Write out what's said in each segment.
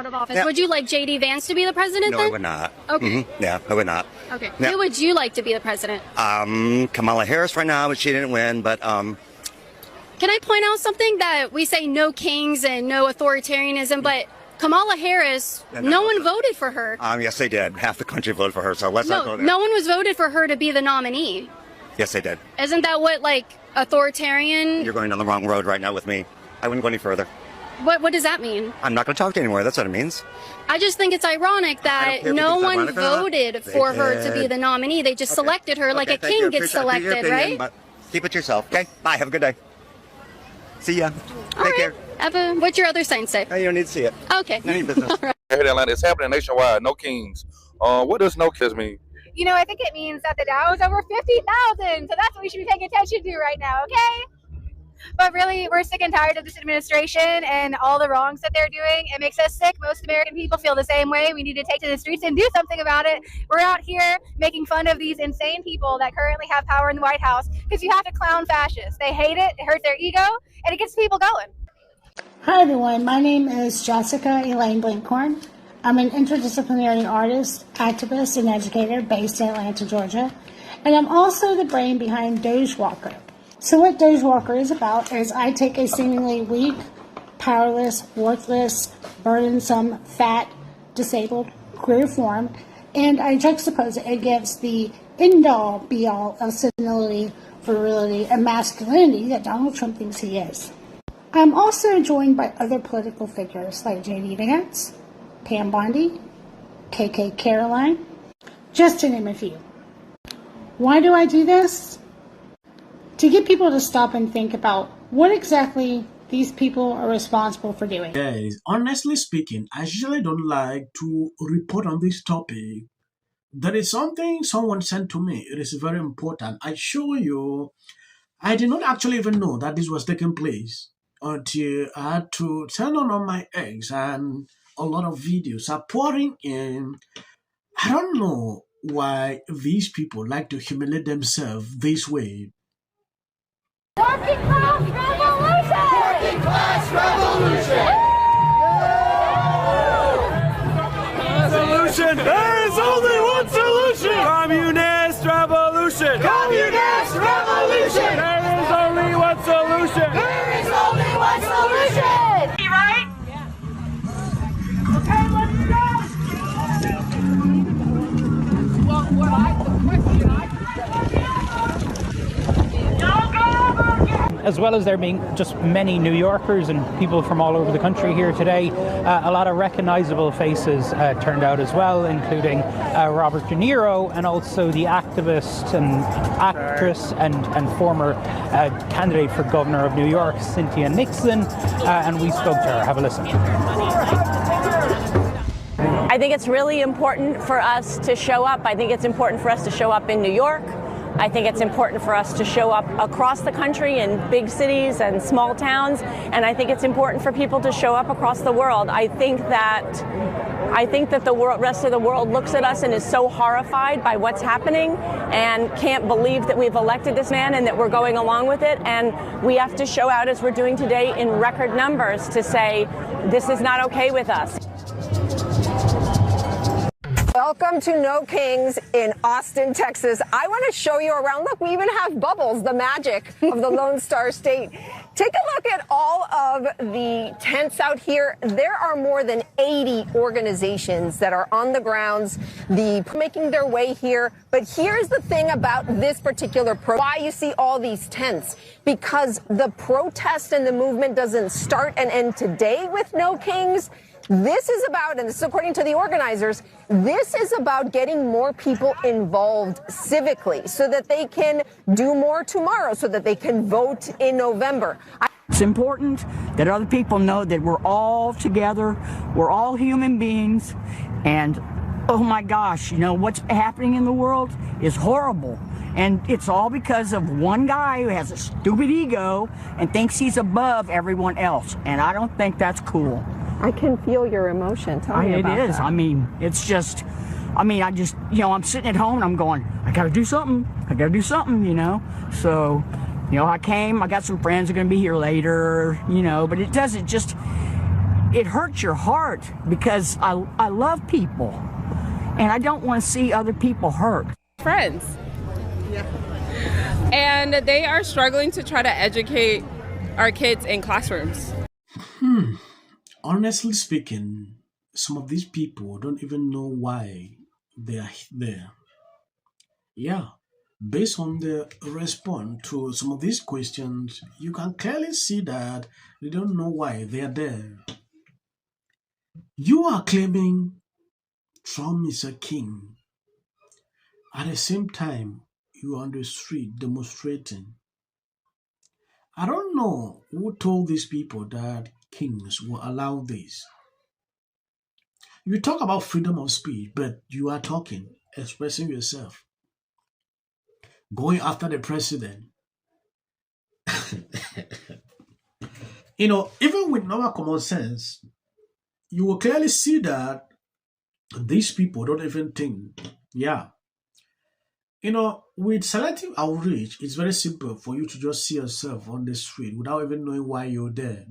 of office. Would you like J.D. Vance to be the president No, then? I would not. Okay. Yeah, I would not. Okay. Yeah. Who would you like to be the president? Kamala Harris right now, but she didn't win. But Can I point out something that we say no kings and no authoritarianism, but Kamala Harris, no one voted for her. Yes, they did. Half the country voted for her, so let's not go there. No one was voted for her to be the nominee. Yes, they did. Isn't that what, like, authoritarian? You're going down the wrong road right now with me. I wouldn't go any further. What does that mean? I'm not going to talk to you anymore. That's what it means. I just think it's ironic that no one voted for her to be the nominee. They just selected her like a king gets selected, right? But keep it to yourself, okay? Bye. Have a good day. See ya. Take care. What's your other sign say? You don't need to see it. Okay. None of your business. Here in Atlanta, it's happening nationwide. No kings. What does no kings mean? You know, I think it means that the Dow is over 50,000. So that's what we should be paying attention to right now, okay? But really, we're sick and tired of this administration and all the wrongs that they're doing. It makes us sick. Most American people feel the same way. We need to take to the streets and do something about it. We're out here making fun of these insane people that currently have power in the White House because you have to clown fascists. They hate it. It hurts their ego, and it gets people going. Hi, everyone. My name is Jessica Elaine Blinkhorn. I'm an interdisciplinary artist, activist, and educator based in Atlanta, Georgia. And I'm also the brain behind Doge Walker. So what Doge Walker is about is I take a seemingly weak, powerless, worthless, burdensome, fat, disabled, queer form, and I juxtapose it against the end-all, be-all of senility, virility, and masculinity that Donald Trump thinks he is. I'm also joined by other political figures like J.D. Vance, Pam Bondi, KK Caroline, just to name a few. Why do I do this? To get people to stop and think about what exactly these people are responsible for doing. Guys, honestly speaking, I usually don't like to report on this topic. There is something someone sent to me. It is very important. I show you, I did not actually even know that this was taking place until I had to turn on my X, and a lot of videos are pouring in. I don't know why these people like to humiliate themselves this way. Working class revolution! Working class revolution! Solution! There is only one solution! Communist revolution! Communist revolution! There is only one solution! There is only one solution! You right? Yeah. Okay, let's go! Well, the question as well as there being just many New Yorkers and people from all over the country here today, a lot of recognizable faces turned out as well, including Robert De Niro and also the activist and actress and former candidate for governor of New York, Cynthia Nixon, and we spoke to her. Have a listen. I think it's really important for us to show up. I think it's important for us to show up in New York. I think it's important for us to show up across the country in big cities and small towns, and I think it's important for people to show up across the world. I think that the rest of the world looks at us and is so horrified by what's happening and can't believe that we've elected this man and that we're going along with it, and we have to show out, as we're doing today, in record numbers to say this is not okay with us. Welcome to No Kings in Austin, Texas. I want to show you around. Look, we even have Bubbles, the magic of the Lone Star State. Take a look at all of the tents out here. There are more than 80 organizations that are on the grounds, making their way here. But here's the thing about this particular why you see all these tents. Because the protest and the movement doesn't start and end today with No Kings. This is about, and this is according to the organizers, this is about getting more people involved civically so that they can do more tomorrow, so that they can vote in November. It's important that other people know that we're all together, we're all human beings, and oh my gosh, you know, what's happening in the world is horrible. And it's all because of one guy who has a stupid ego and thinks he's above everyone else. And I don't think that's cool. I can feel your emotion. Tell me about it is. that. I mean, it's just, I'm sitting at home and I'm going, I got to do something, you know. So, you know, I got some friends who are going to be here later, you know, but it doesn't just, it hurts your heart because I love people and I don't want to see other people hurt. Friends. Yeah. And they are struggling to try to educate our kids in classrooms. Honestly speaking, some of these people don't even know why they are there. Yeah, based on the response to some of these questions, you can clearly see that they don't know why they are there. You are claiming Trump is a king. At the same time, you are on the street demonstrating. I don't know who told these people that kings will allow this. You talk about freedom of speech, but you are talking, expressing yourself, going after the president. Even with normal common sense, you will clearly see that these people don't even think. Yeah. With selective outreach, it's very simple for you to just see yourself on the street without even knowing why you're there.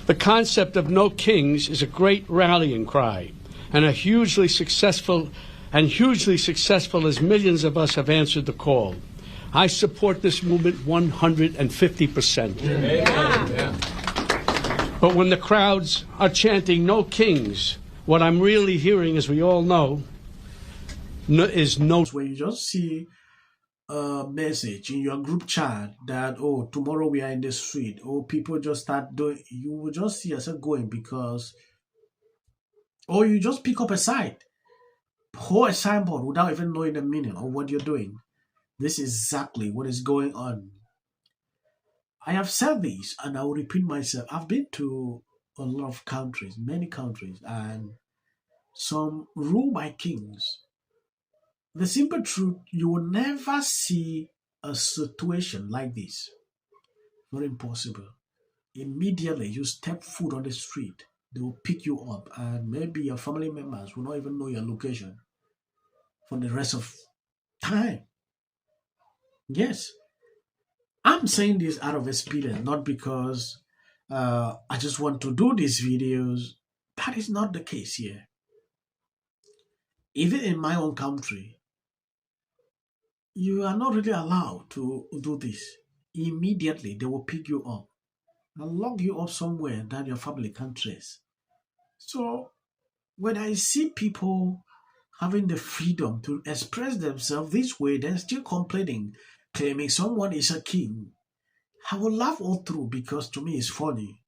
The concept of no kings is a great rallying cry and hugely successful as millions of us have answered the call. I support this movement 150%. Yeah. But when the crowds are chanting no kings, what I'm really hearing, as we all know, is no. Where you just see a message in your group chat that, oh, tomorrow we are in the street, or people just start doing, you will just see yourself going because, or you just pick up a side, hold a signboard without even knowing the meaning of what you're doing. This is exactly what is going on. I have said this and I will repeat myself. I've been to a lot of countries, many countries, and some ruled by kings. The simple truth, you will never see a situation like this. Not impossible. Immediately you step foot on the street, they will pick you up, and maybe your family members will not even know your location for the rest of time. Yes. I'm saying this out of experience, not because I just want to do these videos. That is not the case here. Even in my own country, you are not really allowed to do this. Immediately, they will pick you up and lock you up somewhere that your family can't trace. So, when I see people having the freedom to express themselves this way, they're still complaining, claiming someone is a king, I will laugh all through because to me it's funny.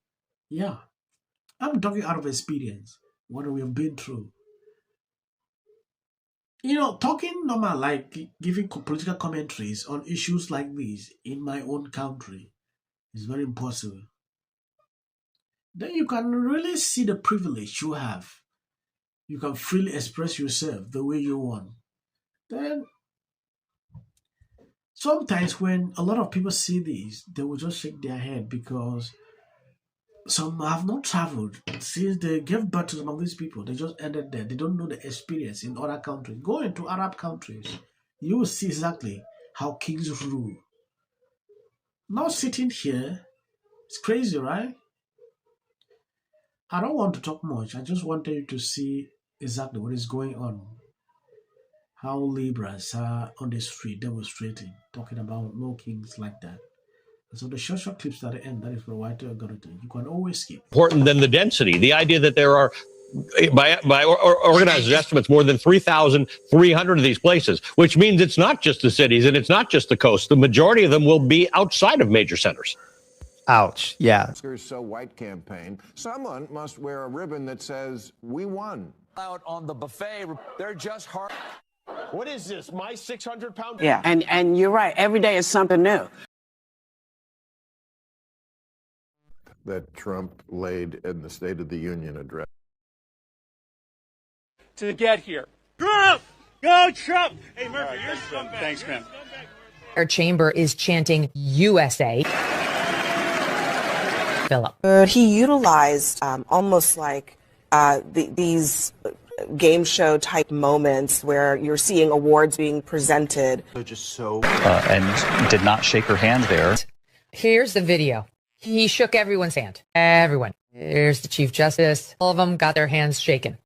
Yeah, I'm talking out of experience, what we have been through. Talking normal, like giving political commentaries on issues like this in my own country is very impossible. Then you can really see the privilege you have. You can freely express yourself the way you want. Then, sometimes when a lot of people see this, they will just shake their head because some have not traveled since they gave birth to some of these people. They just ended there. They don't know the experience in other countries. Go into Arab countries, you will see exactly how kings rule. Not sitting here, it's crazy, right? I don't want to talk much. I just wanted you to see exactly what is going on. How liberals are on the street demonstrating, talking about no kings like that. So the short clips at the end, that is for white algorithm. You can always skip. Important than the density. The idea that there are, by organizers' estimates, more than 3,300 of these places, which means it's not just the cities and it's not just the coast. The majority of them will be outside of major centers. Ouch. Yeah. So White campaign. Someone must wear a ribbon that says, "We won." Out on the buffet, they're just hard. What is this? My 600-pound? Yeah, and you're right. Every day is something new. That Trump laid in the State of the Union address. To get here. Trump! Go Trump! Hey, Murphy, you're scumbag. Thanks, man. Our chamber is chanting USA. Philip. He utilized almost like these game show type moments where you're seeing awards being presented. And did not shake her hand there. Here's the video. He shook everyone's hand. Everyone. There's the Chief Justice. All of them got their hands shaken.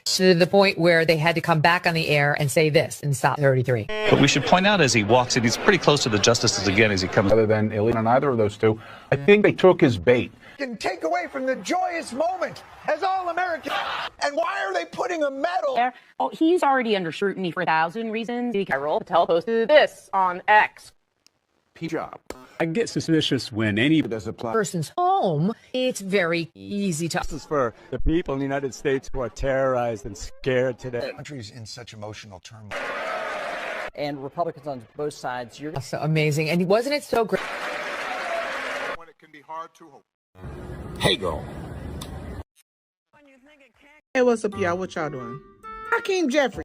To the point where they had to come back on the air and say this in stop 33. But we should point out as he walks in, he's pretty close to the justices again as he comes. Other than illegal on either of those two, I think they took his bait. Can take away from the joyous moment as all Americans. And why are they putting a medal? Oh, he's already under scrutiny for 1,000 reasons. Carol Patel posted this on X. Job. I get suspicious when any person's home. It's very easy to. This is for the people in the United States who are terrorized and scared today. The country's in such emotional turmoil. And Republicans on both sides. You're so amazing. And wasn't it so great? When it can be hard to hope. Hey, girl. Hey, what's up, y'all? What y'all doing? Hakeem Jeffrey.